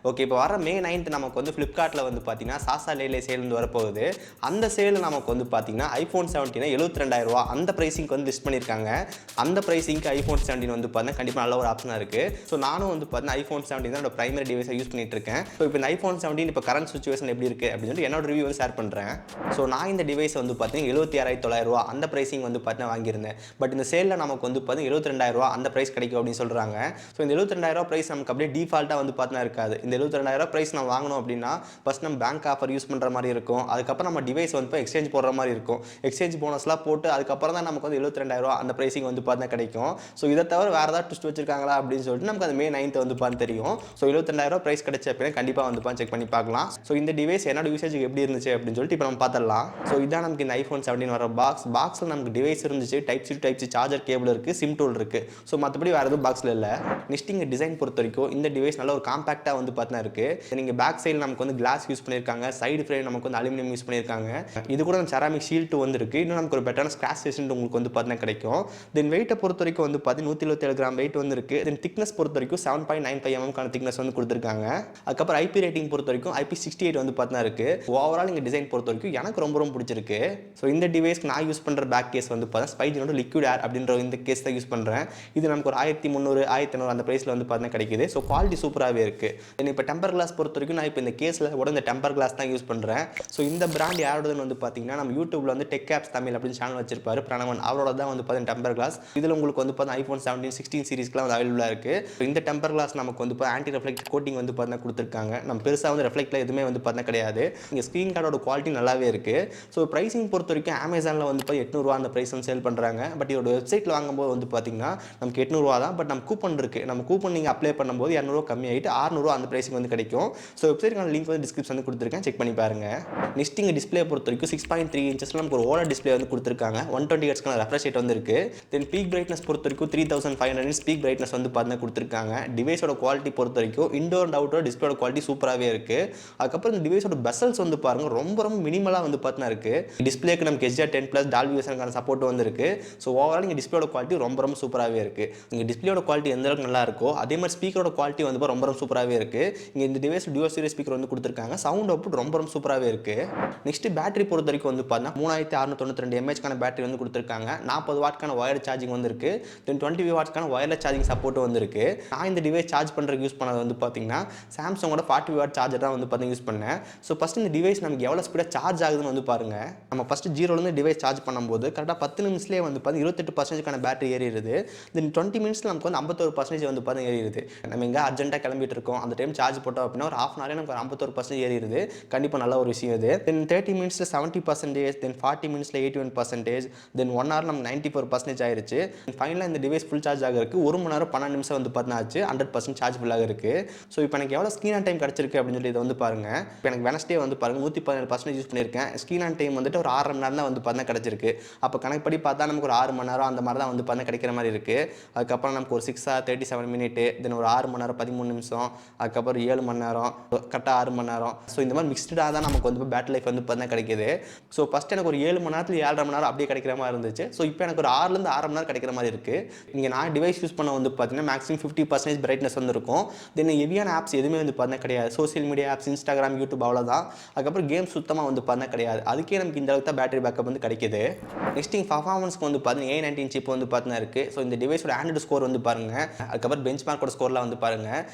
Okay. இப்போ வர மே 9th நமக்கு வந்து Flipkartல வந்து பார்த்தீங்கன்னா, சாசா லேலே சேல் வந்து வரப்போகுது. அந்த சேல் நமக்கு வந்து பார்த்தீங்கன்னா, iPhone 17 ரூ. 72,000 அந்த பிரைசிங்க்கு வந்து லிஸ்ட் பண்ணியிருக்காங்க. அந்த பிரைசிங்க்கு iPhone 17 வந்து பார்த்தீங்கன்னா, கண்டிப்பா நல்ல ஒரு ஆப்ஷனா இருக்கு. ஸோ நானும் வந்து பார்த்தீங்கன்னா, iPhone 17 தான் என்னோட பிரைமரி டிவைஸா யூஸ் பண்ணிட்டு இருக்கேன். ஸோ இப்போ இந்த iPhone 17 இப்போ கரண்ட் சிச்சுவேஷன் எப்படி இருக்கு அப்படின்னு சொல்லிட்டு என்னோட ரிவ்யூ வந்து ஷேர் பண்றேன். ஸோ நான் இந்த டிவைஸ் வந்து பார்த்தீங்கன்னா, ரூ. 76,900 அந்த பிரைசிங் வந்து பார்த்தீங்கன்னா வாங்கியிருந்தேன். பட் இந்த சேல்ல நமக்கு வந்து பார்த்தீங்கன்னா, ரூ. 72,000 அந்த பிரைஸ் கிடைக்கும் அப்படின்னு சொல்றாங்க. ஸோ இந்த ரூ. 72,000 பிரைஸ் நமக்கு அப்படியே டிஃபால்ட்டா வந்து பார்த்தீங்கன்னா இருக்காது. இந்த ரூ. 72,000 பிரைஸ் நான் வாங்கணும் அப்படின்னா ஃபர்ஸ்ட் நம்ம பேங்க் ஆஃபர் யூஸ் பண்ற மாதிரி இருக்கும். அதுக்கப்புறம் நம்ம டிவைஸ் வந்து எக்ஸ்சேஞ்ச் போடுற மாதிரி இருக்கும். எக்ஸ்சேஞ்ச் போனஸ்லாம் போட்டு அதுக்கப்புறம் தான் நமக்கு வந்து ரூ. 72,000 அந்த பிரைசிங் வந்து பார்த்தா கிடைக்கும். ஸோ இதை தவிர வேற ஏதாவது ட்விஸ்ட் வச்சிருக்காங்களா அப்படின்னு சொல்லிட்டு நமக்கு அந்த மே 9th வந்து பார்த்து தெரியும். ஸோ ரூ. 72,000 பிரைஸ் கிடைச்ச அப்படின்னா கண்டிப்பா வந்து செக் பண்ணி பார்க்கலாம். ஸோ இந்த டிவைஸ் என்னோட யூசேஜ் எப்படி இருந்துச்சு அப்படின்னு சொல்லிட்டு இப்போ நம்ம பார்த்துடலாம். ஸோ இதான் நமக்கு இந்த iPhone 17 வர பாக்ஸ்ல நமக்கு டிவைஸ் இருந்துச்சு, type C type C charger cable இருக்கு, சிம் டூல் இருக்கு. ஸோ மற்றபடி வேற எதுவும் பாக்ஸ்ல இல்லை. நெக்ஸ்ட் இங்க டிசைன் பொறுத்த வரைக்கும் இந்த டிவைஸ் நல்ல ஒரு காம்பாக்டா வந்து பார்த்தா இருக்கு. நீங்க பேக் சைடு நமக்கு வந்து கிளாஸ் யூஸ் பண்ணியிருக்காங்க, சைடு ஃப்ரேம் நமக்கு வந்து அலுமினியம் யூஸ் பண்ணியிருக்காங்க. இது கூட நம்ம செராமிக் ஷீல்ட் வந்து இருக்கு. இன்னும் நமக்கு ஒரு பெட்டரான ஸ்கிராச் ரெசிஸ்டன்ட் உங்களுக்கு வந்து பார்த்தா கிடைக்கும். தென் வெயிட்டை பொறுத்த வரைக்கும் வந்து பார்த்தீங்கன்னா 127 கிராம் வெயிட் வந்து இருக்கு. தென் திக்னஸ் பொறுத்த வரைக்கும் 7.95 mm கான திக்னஸ் வந்து கொடுத்துருக்காங்க. அதுக்கப்புறம் IP ரேட்டிங் பொறுத்த வரைக்கும் IP68 வந்து பார்த்தா இருக்கு. ஓவரால் இங்க டிசைன் பொறுத்த வரைக்கும் எனக்கு ரொம்ப பிடிச்சிருக்கு. ஸோ இந்த டிவைஸ்க்கு நான் யூஸ் பண்ற பேக் கேஸ் வந்து பார்த்தா ஸ்பைஜினோட லிக்விட் ஏர் அப்படின்ற இந்த கேஸ் தான் யூஸ் பண்றேன். இது நமக்கு ஒரு 1300 1500 அந்த பிரைஸ்ல வந்து பார்த்தா கிடைக்குது. ஸோ குவாலிட்டி சூப்பராகவே இருக்கு. இப்போ டெம்பர் கிளாஸ் பொறுத்த வரைக்கும் நான் இப்போ இந்த கேஸ்ல கூட இந்த டெம்பர் கிளாஸ் தான் யூஸ் பண்றேன். ஸோ இந்த பிராண்ட் யாரோடதுன்னு வந்து பார்த்தீங்கன்னா நம்ம யூடியூப்ல வந்து டெக் ஆப்ஸ் தமிழ் அப்படின்னு சேனல் வச்சிருப்பாரு பிரணவன், அவரோட தான் வந்து பார்த்தீங்கன்னா டெம்பர் கிளாஸ். இதில் உங்களுக்கு வந்து பார்த்தீங்கன்னா iPhone 17 16 சீரிஸ்க்குலாம் வந்து அவைலபிளாக இருக்கு. இந்த டெம்பர் கிளாஸ் நமக்கு வந்து ஆன்டி ரெஃப்ளெக்ட் கோட்டிங் வந்து பார்த்தீங்கன்னா கொடுத்துருக்காங்க. நம்ம பெருசாக வந்து ரெஃப்ளெக்ட்ல எதுவுமே வந்து பார்த்தீங்கன்னா கிடையாது. இங்கே ஸ்க்ரீன் கார்டோட குவாலிட்டி நல்லாவே இருக்கு. ஸோ பிரைசிங் பொறுத்த வரைக்கும் அமேசானில் வந்து ₹800 அந்த பிரைஸ் வந்து சேல் பண்ணுறாங்க. பட் இதோட வெப்சைட்டில் வாங்கும்போது வந்து பார்த்தீங்கன்னா நமக்கு ₹800 தான். பட் நம்ம கூப்பன் இருக்கு. நம்ம கூப்பன் நீங்கள் அப்ளை பண்ணும்போது ₹200 கம்மி ஆகிட்டு ₹600 அந்த பிரைஸிங் வந்து கிடைக்கும். ஸோ வெப்சைட்டுக்கான லிங்க் வந்து டிஸ்கிரிப்ஷன் கொடுத்துருக்கேன், செக் பண்ணி பாருங்க. நெக்ஸ்ட் இங்க டிஸ்ப்ளே பொறுத்த வரைக்கும் 6.3 இன்ச்சஸ்ல நமக்கு ஒரு OLED டிஸ்ப்ளே வந்து கொடுத்துருக்காங்க. 120 ஹெர்ட்ஸ்க்கான ரெஃப்ரெஷ் ரேட் வந்து இருக்கு. தென் பீக் பிரைட்னஸ் பொறுத்த வரைக்கும் 3500 nits பீக் பிரைட்னஸ் வந்து பார்த்தீங்கன்னா கொடுத்துருக்காங்க. டிவைஸோட குவாலிட்டி பொறுத்த வரைக்கும் இன்டோர் அண்ட் அவுட்டோர் டிஸ்ப்ளேயோட குவாலிட்டி சூப்பராகவே இருக்கு. அதுக்கப்புறம் இந்த டிவைஸோட பெசல்ஸ் வந்து பாருங்க ரொம்ப மினிமலா வந்து பார்த்தீங்கன்னா இருக்கு. டிஸ்ப்ளேக்கு நமக்கு HDR10+ டால்பி விஷனுக்கான சப்போர்ட் வந்து இருக்கு. ஸோ ஓவரால் இங்க டிஸ்ப்ளேயோட குவாலிட்டி ரொம்ப சூப்பராகவே இருக்கு. இங்க டிஸ்ப்ளேயோட குவாலிட்டி எந்த அளவுக்கு நல்லா இருக்கோ அதே மாதிரி ஸ்பீக்கரோட குவாலிட்டி வந்து ரொம்ப சூப்பராகவே இருக்கு. இங்க இந்த டிவைஸ் டுவல் ஸ்டீரியோ ஸ்பீக்கர் வந்து கொடுத்துருக்காங்க. சவுண்ட் அவுட்புட் ரொம்ப சூப்பராகவே இருக்கு. நெக்ஸ்ட் பேட்டரி பொறுத்த வரைக்கும் வந்து பார்த்தீங்கன்னா 3692 mAh பேட்டரி வந்து கொடுத்துருக்காங்க. 40 வாட்க்கான வயர்டு சார்ஜிங் வந்து இருக்கு. தென் 20 வாட்ஸ்க்கான வயர்லெஸ் சார்ஜிங் சப்போர்ட் வந்து இருக்கு. நான் இந்த டிவைஸ் சார்ஜ் பண்றதுக்கு யூஸ் பண்ணது வந்து பார்த்தீங்கன்னா சாம்சங்கோட 40 வாட் சார்ஜர் தான் வந்து பார்த்தீங்கன்னா யூஸ் பண்ணேன். ஸோ ஃபர்ஸ்ட் இந்த டிவைஸ் நமக்கு எவ்வளோ ஸ்பீடாக சார்ஜ் ஆகுதுன்னு வந்து பாருங்க. நம்ம ஃபர்ஸ்ட் ஜீரோலேருந்து டிவைஸ் சார்ஜ் பண்ணும்போது கரெக்டாக 10 நிமிஷத்துலேயே வந்து பார்த்தீங்கன்னா 28% பேட்டரி ஏறிடுது. தென் 20 மினிட்ஸ்ல நமக்கு வந்து 51% வந்து பார்த்தீங்கன்னா ஏறிடுது. நம்ம எங்கே அர்ஜென்ட்டாக கிளம்பிட்டு இருக்கோம் அந்த டைம் சார்ஜ் போட்டோம் அப்படின்னா ஒரு 1/2 நமக்கு 51% ஏறிடுது. கண்டிப்பாக நல்ல ஒரு விஷயம் இது. தென் 30 மினிட்ஸ்ல 70%, தென் 40 மினிட்ஸ்ல 81%, தென் 1 hour நம்ம 94% ஆயிருச்சு. ஃபைனலாக இந்த டிவைஸ் ஃபுல் சார்ஜ் ஆகிறதுக்கு 1 மணி நேரம் 12 நிமிஷம் வந்து பார்த்தீங்கன்னா ஆச்சு. 100% சார்ஜ் ஃபுல்லாக இருக்கு. ஸோ இப்போ எனக்கு எவ்வளோ ஸ்க்ரீன் ஆன் டைம் கிடைச்சிருக்கு அப்படின்னு சொல்லி இதை வந்து பாருங்க. இப்போ எனக்கு வெனஸ்டே வந்து பாருங்க 117% யூஸ் பண்ணியிருக்கேன். ஸ்க்ரீன் ஆன் டைம் வந்துட்டு ஒரு 6.5 மணி நேரம் தான் வந்து பார்த்தீங்கன்னா கிடைச்சிருக்கு. அப்போ கணக்குப்படி பார்த்தா நமக்கு ஒரு 6 மணி நேரம் அந்த மாதிரி தான் வந்து பார்த்தீங்கன்னா கிடைக்கிற மாதிரி இருக்கு. அதுக்கப்புறம் நமக்கு ஒரு 6 hour 37 minutes, தென் ஒரு 6 மணி நேரம் 13 நிமிஷம், அதுக்கப்புறம் 7 மணி நேரம், கரெக்டாக 6 மணி நேரம். ஸோ இந்த மாதிரி மிக்ஸ்டாக தான் நமக்கு வந்து பேட்டரி லைஃப் வந்து பார்த்தீங்கன்னா கிடைக்குது. ஸோ ஃபர்ஸ்ட் எனக்கு ஒரு 7 மணி நேரத்தில் 7.5 மணி நேரம் அப்படியே கிடைக்கிற மாதிரி இருந்துச்சு. ஸோ இப்போ எனக்கு ஒரு 6லேருந்து 6 மணி நேரம் கிடைக்கிற மாதிரி இருக்கு. இங்கே நான் டிவைஸ் யூஸ் பண்ண வந்து பார்த்தீங்கன்னா மேக்ஸிமம் 50% பிரைட்னஸ் வந்து இருக்கும். தென் ஹெவியான ஆப்ஸ் எதுவுமே வந்து பார்த்தீங்கன்னா கிடையாது. Social media apps, Instagram, YouTube அவ்வளோதான். அதுக்கப்புறம் கேம் சுத்தமாக வந்து பார்த்தீங்கன்னா கிடையாது. அதுக்கே நமக்கு இந்த அளவுக்கு தான் பேட்டரி பேக்கப் வந்து கிடைக்குது. நெக்ஸ்ட் பர்ஃபார்மன்ஸ்க்கு வந்து பார்த்தீங்கன்னா A19 சிப் வந்து பார்த்தீங்கன்னா இருக்கு. ஸோ இந்த டிவைஸோட ஆண்ட்ராய்டு ஸ்கோர் வந்து பாருங்க. அதுக்கப்புறம் பெஞ்ச் மார்க்கோட ஸ்கோர்லாம் வந்து பாருங்க.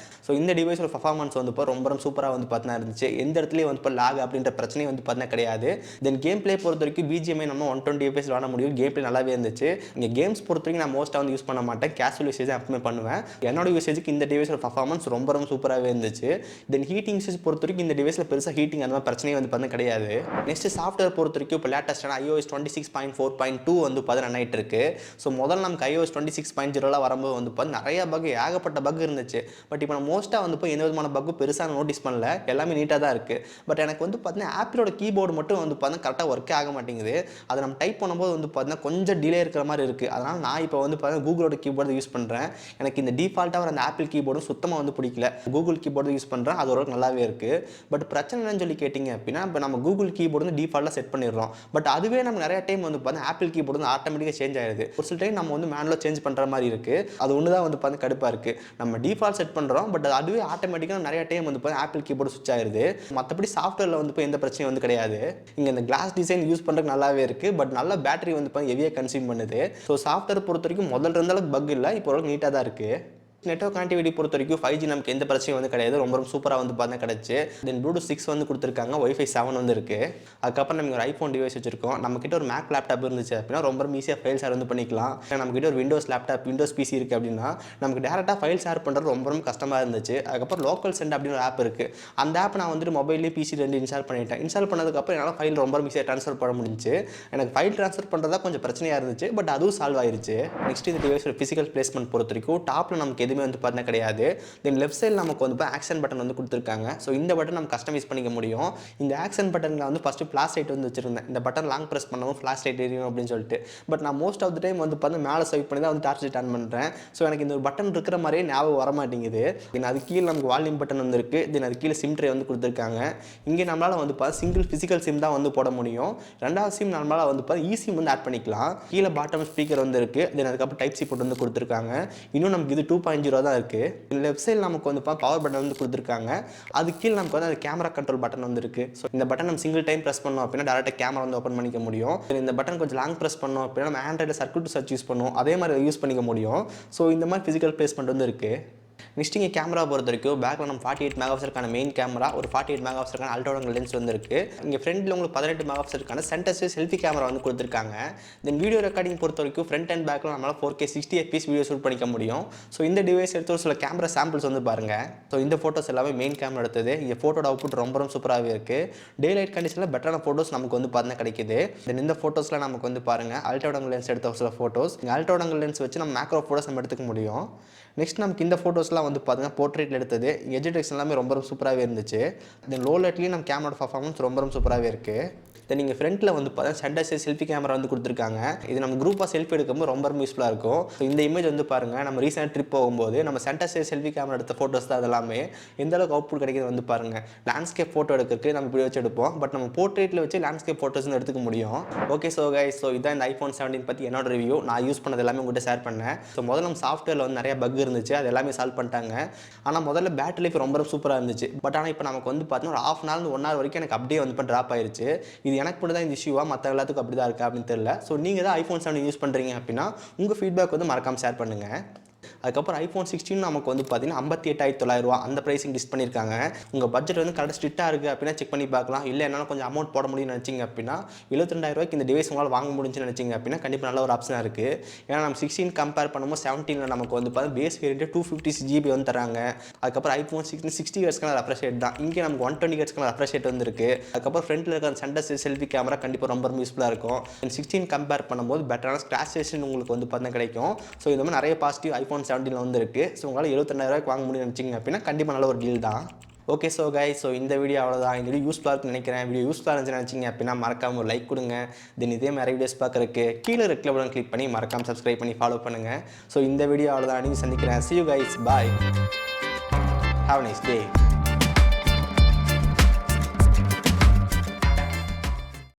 ஸோ இந்த டிவைஸோட பர்ஃபார்மன்ஸ் வந்து ரொம்ப சூப்பராக வந்து பார்த்தீங்கன்னா இருந்துச்சு. எந்த இடத்துலையும் வந்து இப்போ லாக் அப்படின்ற பிரச்சனையும் வந்து பார்த்தீங்கன்னா கிடையாது. தென் கேம் பிளே பொறுத்த வரைக்கும் BGMI நம்ம 120 FPS விளாட முடியும். கேம் பிளே நல்லாவே இருந்துச்சு. இங்கே கேம்ஸ் பொறுத்த வரைக்கும் நான் மோஸ்ட்டாக வந்து யூஸ் பண்ண மாட்டேன். கேஷுவல் யூசேஜ் எப்பவுமே பண்ணுவேன். என்னோட யூசேஜுக்கு இந்த டிவைஸோட பர்ஃபார்மன்ஸ் ரொம்ப சூப்பராகவே இருந்துச்சு. தென் ஹீட்டிங் யூசேஜ் பொறுத்த வரைக்கும் இந்த டிவைஸில் பெருசாக ஹீட்டிங் அந்த மாதிரி பிரச்சனையும் வந்து பார்த்தீங்கன்னா கிடையாது. நெக்ஸ்ட் சாஃப்ட்வேர் பொறுத்த வரைக்கும் இப்போ லேட்டஸ்டான iOS 26.4.2 வந்து பார்த்தீங்கன்னா ரன் ஆகிட்டு இருக்கு. ஸோ முதல்ல நமக்கு iOS 26.0 வரும்போது வந்து பார்த்தீங்கன்னா நிறைய பக், ஏகப்பட்ட பக் இருந்துச்சு. பட் இப்போ நான் மோஸ்ட்டாக வந்து இப்போ எந்த விதமான பக்கும் பெருசாக நோட்டீஸ் பண்ணல. எல்லாமே நீட்டாக தான் இருக்குது. பட் எனக்கு வந்து பார்த்தீங்கன்னா ஆப்பிளோட கீபோர்டு மட்டும் வந்து பார்த்தீங்கன்னா கரெக்டாக ஒர்க்கே ஆக மாட்டேங்குது. அதை நம்ம டைப் பண்ணும்போது வந்து பார்த்தீங்கன்னா கொஞ்சம் டிலே இருக்கிற மாதிரி இருக்குது. அதனால் நான் இப்போ வந்து பார்த்தீங்கன்னா கூகுளோட கீபோர்டு யூஸ் பண்ணுறேன். எனக்கு இந்த டிஃபால்ட்டாக வர அந்த ஆப்பிள் கீபோர்டும் சுத்தமாக வந்து பிடிக்கல. கூகுள் கீபோர்டு யூஸ் பண்ணுறேன். அது ஓரளவுக்கு நல்லாவே இருக்குது. பட் பிரச்சனை என்னன்னு சொல்லி கேட்டிங்க அப்படின்னா இப்போ நம்ம கூகுள் கீபோர்டு வந்து டிஃபால்ட்டாக செட் பண்ணிடுறோம். பட் அதுவே நம்ம நிறைய டைம் வந்து பார்த்தீங்கன்னா ஆப்பிள் கீபோர்டு வந்து ஆட்டோமேட்டிக்காக சேஞ்ச் ஆயிடுது. ஒரு சில டைம் நம்ம வந்து மேனுவலாக சேஞ்ச் பண்ணுற மாதிரி இருக்குது. அது ஒன்று தான் வந்து பார்த்தீங்கன்னா கடுப்பாக இருக்குது. நம்ம டிஃபால்ட் செட் பண்ணுறோம். பட் அதுவே ஆட்டோமேட்டிக் ஆட்டோமேட்டிக்காக நிறைய டைம் வந்து பார்த்தா ஆப்பிள் கீபோர்டு சுவிட்ச் ஆயிருது. மற்றபடி சாஃப்ட்வேரில் வந்து இப்போ எந்த பிரச்சனையும் வந்து கிடையாது. இங்கே இந்த கிளாஸ் டிசைன் யூஸ் பண்ணுறதுக்கு நல்லாவே இருக்குது. பட் நல்ல பேட்டரி வந்து பார்த்தா ஹெவியாக கன்சியூம் பண்ணுது. ஸோ சாஃப்ட்வேர் பொறுத்த வரைக்கும் முதல்ல இருந்தாலும் பக் இல்லை, இப்போ ஓரளவுக்கு நீட்டாக தான் இருக்குது. நெட்வொர்க் கனெக்டிவிட்டி பொறுத்த வரைக்கும் 5G நமக்கு எந்த பிரச்சனையும் வந்து கிடையாது. ரொம்ப சூப்பராக வந்து பார்த்தா கிடச்சி. தென் ப்ளூடூத் 6 வந்து கொடுத்துருக்காங்க, Wi-Fi 7 வந்து இருக்குது. அதுக்கப்புறம் நம்ம ஒரு ஐஃபோன் டிவைஸ் வச்சிருக்கோம். நம்மக்கிட்ட ஒரு மேக் லேப்டாப் இருந்துச்சு அப்படின்னா ரொம்ப ஈஸியாக ஃபைல் ஷேர் வந்து பண்ணிக்கலாம். நம்மக்கிட்ட ஒரு விண்டோஸ் லேப்டாப், விண்டோஸ் பிசி இருக்குது அப்படின்னா நமக்கு டேரெக்டாக ஃபைல் ஷேர் பண்ணுறது ரொம்ப கஷ்டமாக இருந்துச்சு. அதுக்கப்புறம் லோக்கல் சென்ட் அப்படின்னு ஒரு ஆப் இருக்குது. அந்த ஆப் நான் வந்துட்டு மொபைல்லேயே பிசி 2 இன்ஸ்டால் பண்ணிட்டேன். இன்ஸ்டால் பண்ணதுக்கப்புறம் என்னால் ஃபைல் ரொம்ப ஈஸியாக ட்ரான்ஸ்ஃபர் பண்ண முடிஞ்சு. எனக்கு ஃபைல் ட்ரான்ஸ்ஃபர் பண்ணுறதா கொஞ்சம் பிரச்சனையாக இருந்துச்சு. பட் அதுவும் சால்வ் ஆயிருச்சு. நெக்ஸ்ட் இந்த டிவைஸ் ஒரு ஃபிசிக்கல் பிளேஸ்மெண்ட் பொறுத்த வரைக்கும் டாப்பில் நமக்கு எதுவுமே வந்து பார்த்தா கிடையாது. தென் லெஃப்ட் சைடில் நமக்கு வந்து ஆக்ஷன் பட்டன் வந்து கொடுத்துருக்காங்க. ஸோ இந்த பட்டன் நம்ம கஸ்டமைஸ் பண்ணிக்க முடியும். இந்த ஆக்ஷன் பட்டனில் வந்து ஃபஸ்ட்டு ஃப்ளாஷ் லைட் வந்து வச்சிருந்தேன். இந்த பட்டன் லாங் ப்ரெஸ் பண்ணவும் ஃப்ளாஷ் லைட் எரியும் அப்படின்னு சொல்லிட்டு. பட் நான் மோஸ்ட் ஆஃப் த டைம் வந்து பார்த்து மேலே ஸ்வைப் பண்ணி தான் வந்து டார்ச் லைட் ஆன் பண்ணுறேன். ஸோ எனக்கு இந்த ஒரு பட்டன் இருக்கிற மாதிரியே ஞாபகம் வர மாட்டேங்குது. தென் அது கீழே நமக்கு வால்யூம் பட்டன் வந்து இருக்குது. தென் அது கீழே சிம் ட்ரே வந்து கொடுத்துருக்காங்க. இங்கே நம்மளால் வந்து பார்த்து சிங்கிள் ஃபிசிக்கல் சிம் தான் வந்து போட முடியும். ரெண்டாவது சிம் நம்மளால் வந்து பார்த்து ஈஸிம் வந்து ஆட் பண்ணிக்கலாம். கீழே பாட்டம் ஸ்பீக்கர் வந்து இருக்குது. தென் அதுக்கப்புறம் டைப் சி போட்டு வந்து கொடுத்துருக்காங்க. இன்னும் நமக்கு இது 2.0 தான் இருக்குது. லெஃப்ட் சைடில் நமக்கு வந்து பவர் பட்டன் வந்து கொடுத்துருக்காங்க. அது கீழே நமக்கு வந்து கேமரா கண்ட்ரோல் பட்டன் வந்து இருக்குது. ஸோ இந்த பட்டன் நம்ம சிங்கிள் டைம் ப்ரெஸ் பண்ணோம் அப்படின்னா டேரெக்டாக கேமரா வந்து ஓப்பன் பண்ணிக்க முடியும். இந்த பட்டன் கொஞ்சம் லாங் ப்ரெஸ் பண்ணோம் அப்படின்னா நம்ம ஆண்ட்ராய்டில் சர்க்யூட் சர்ச் யூஸ் பண்ணுவோம், அதே மாதிரி யூஸ் பண்ணிக்க முடியும். ஸோ இந்த மாதிரி ஃபிசிக்கல் பிளேஸ்மெண்ட் வந்து இருக்குது. நெக்ஸ்ட் இங்கே கேமரா பொறுத்த வரைக்கும் பேக்கில் நம்ம 48 மெகாபிக்சலுக்கான மெயின் கேமரா, ஒரு 48 மெகாபிக்சலுக்கான அல்ட்ரா லென்ஸ் வந்து இருக்குது. இங்கே ஃப்ரண்ட்டில் உங்களுக்கு 18 மெகாபிக்சலுக்கான சென்டர் ஸ்டேஜ் செல்ஃபி கேமரா வந்து கொடுத்துருக்காங்க. தென் வீடியோ ரெக்கார்டிங் பொறுத்த வரைக்கும் ஃப்ரண்ட் அண்ட் பேக்கில் நம்மளால் 4K 60 FPS வீடியோ ஷூட் பண்ணிக்க முடியும். ஸோ இந்த டிவைஸ் எடுத்து ஒரு சில கேமரா சாம்பிள்ஸ் வந்து பாருங்கள். ஸோ இந்த ஃபோட்டோஸ் எல்லாமே மெயின் கேமரா எடுத்தது. இங்கே ஃபோட்டோட அவுட்புட் ரொம்ப சூப்பராகவே இருக்குது. டே லைட் கண்டிஷனில் பெட்டரான ஃபோட்டோஸ் நமக்கு வந்து பார்த்தா கிடைக்குது. தென் இந்த ஃபோட்டோஸில் நமக்கு வந்து பாருங்கள் அல்ட்ரா லென்ஸ் எடுத்த ஒரு சில ஃபோட்டோஸ். இங்கே அல்ட்ரா லென்ஸ் வச்சு நம்ம மேக்ரோ ஃபோட்டோஸ் நம்ம எடுத்துக்க முடியும். நெக்ஸ்ட் நமக்கு இந்த ஃபோட்டோஸ்லாம் வந்து பார்த்தீங்கன்னா போர்ட்ரேட்டில் எடுத்தது. எட்ஜ் டிடெக்ஷன் எல்லாமே ரொம்ப சூப்பராகவே இருந்துச்சு. தென் லோ லைட்லேயும் நம்ம கேமரா பர்ஃபார்மன்ஸ் ரொம்ப சூப்பராகவே இருக்குது. தென் நீங்கள் ஃப்ரண்ட்டில் வந்து பார்த்தா சென்டர் ஸ்டேஜ் செல்ஃபி கேமரா வந்து கொடுத்துருக்காங்க. இது நம்ம குரூப்பாக செல்ஃபி எடுக்கும்போது ரொம்ப யூஸ்ஃபுல்லாக இருக்கும். ஸோ இந்த இமேஜ் வந்து பாருங்கள், நம்ம ரீசெண்ட் ட்ரிப் போகும்போது நம்ம சென்டர் ஸ்டேஜ் செல்ஃபி கேமரா எடுத்த ஃபோட்டோஸ் தான் அதெல்லாமே. எந்த அளவுக்கு அவுட்புட் கிடைக்குது வந்து பாருங்கள். லேண்ட்ஸ்கேப் ஃபோட்டோ எடுக்கிறதுக்கு நம்ம இப்படி வச்சு எடுப்போம். பட் நம்ம போர்ட்ரேட்டில் வச்சு லேண்ட்ஸ்கேப் ஃபோட்டோஸ் எடுத்துக்க முடியும். ஓகே ஸோ கைஸ், ஸோ இதான் இந்த iPhone 17 பற்றி என்னோட ரிவ்யூ. நான் யூஸ் பண்ணது எல்லாமே உங்கள்கிட்ட ஷேர் பண்ணேன். ஸோ முதல்ல நம்ம சாஃப்ட்வேரில் வந்து நிறைய பக் இருந்துச்சு, அது எல்லாமே சால்வ் பண்ணிட்டாங்க. ஆனால் முதல்ல பேட்டரி லைஃப் ரொம்ப சூப்பராக இருந்துச்சு. பட் ஆனால் இப்போ நமக்கு வந்து பார்த்தீங்கன்னா ஒரு 1/2 hour 1 hour வரைக்கும் எனக்கு அப்படியே வந்து ட்ராப் ஆயிருச்சு. இது எனக்கு மட்டும் தான் இந்த இஷ்யூ, மற்ற எல்லாத்துக்கும் அப்படி தான் இருக்குது அப்படின்னு தெரியல. ஸோ நீங்கள் தான் iPhone 17 யூஸ் பண்ணுறீங்க அப்படின்னா உங்கள் ஃபீட்பேக் வந்து மறக்காமல் ஷேர் பண்ணுங்கள். அதுக்கப்புறம் iPhone 16 நமக்கு வந்து பார்த்தீங்கன்னா 58,900 அந்த ப்ரைஸிங் லிஸ்ட் பண்ணியிருக்காங்க. உங்கள் பட்ஜெட் வந்து கரெக்டாக ஸ்ட்ரிக்டாக இருக்குது அப்படின்னா செக் பண்ணி பார்க்கலாம். இல்லை என்னால் கொஞ்சம் அமௌண்ட் போட முடியும்னு நினச்சிங்க அப்படின்னா 72,000 இந்த டிவைஸ் உங்களால் வாங்க முடிஞ்சுன்னு நினச்சிங்க அப்படின்னா கண்டிப்பாக நல்ல ஒரு ஆப்ஷனாக இருக்குது. ஏன்னா நம்ம 16 கம்பேர் பண்ணும்போது 17 நமக்கு வந்து பார்த்தா பேஸ் வேரியன்ட் 256 GB வந்து தராங்க. அதுக்கப்புறம் iPhone 16 60 Hz ரெஃப்ரெஷ் ரேட் தான். இங்கே நமக்கு 120 Hz ரெஃப்ரெஷ் ரேட் வந்து இருக்குது. அதுக்கப்புறம் ஃப்ரண்ட்டில் இருக்கிற சென்டர் செல்ஃபி கேமரா கண்டிப்பாக ரொம்ப யூஸ்ஃபுல்லாக இருக்கும். 16 கம்பேர் பண்ணும்போது பெட்டரான ஸ்கிராச்சேஷன் உங்களுக்கு வந்து பார்த்தா கிடைக்கும். ஸோ இந்த மாதிரி நிறைய பாசிட்டிவ் iPhone 17 வந்து இருக்குது. ஸோ உங்களால் 72,000 வாங்க முடியும்னு நினச்சிங்க அப்படின்னா கண்டிப்பாக நல்ல ஒரு டீல் தான். ஓகே ஸோ கைஸ், ஸோ இந்த வீடியோ அவ்வளோதான். இந்த வீடியோ யூஸ்ஃபுல்லாக இருக்குன்னு நினைக்கிறேன். வீடியோ யூஸ்ஃபுல்லாக இருந்துச்சுன்னு நினச்சிங்க அப்படின்னா மறக்காமல் ஒரு லைக் கொடுங்க. தென் இதே மாதிரி வீடியோஸ் பார்க்குறதுக்கு கீழே ரெட் பட்டன் கிளிக் பண்ணி மறக்காமல் சப்ஸ்கிரைப் பண்ணி ஃபாலோ பண்ணுங்கள். ஸோ இந்த வீடியோ அவ்வளோதான். நீங்கள் சந்திக்கிறேன். See you guys. Bye. Have a nice day.